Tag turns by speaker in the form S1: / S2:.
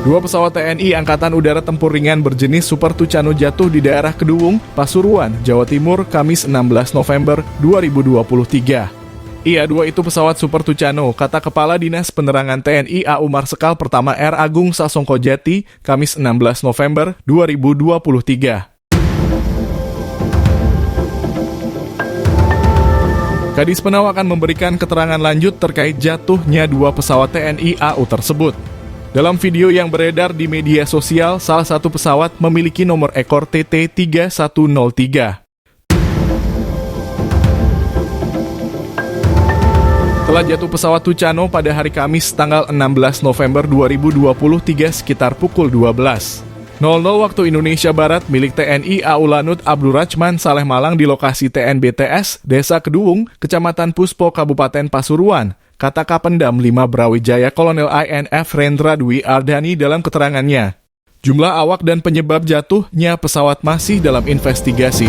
S1: Dua pesawat TNI Angkatan Udara Tempur Ringan berjenis Super Tucano jatuh di daerah Kedungung, Pasuruan, Jawa Timur, Kamis 16 November 2023. Iya, dua itu pesawat Super Tucano, kata Kepala Dinas Penerangan TNI AU Marsikal Pertama R. Agung Sasongkojati, Kamis 16 November 2023. Kadis Penau akan memberikan keterangan lanjut terkait jatuhnya dua pesawat TNI AU tersebut. Dalam video yang beredar di media sosial, salah satu pesawat memiliki nomor ekor TT3103. Telah jatuh pesawat Tucano pada hari Kamis tanggal 16 November 2023 sekitar pukul 12.00 waktu Indonesia Barat milik TNI AU Lanut Abdurrahman Saleh Malang di lokasi TNBTS, Desa Kedungung, Kecamatan Puspo, Kabupaten Pasuruan, kata Kapendam 5 Brawijaya Kolonel INF Rendra Dwi Ardhani dalam keterangannya. Jumlah awak dan penyebab jatuhnya pesawat masih dalam investigasi.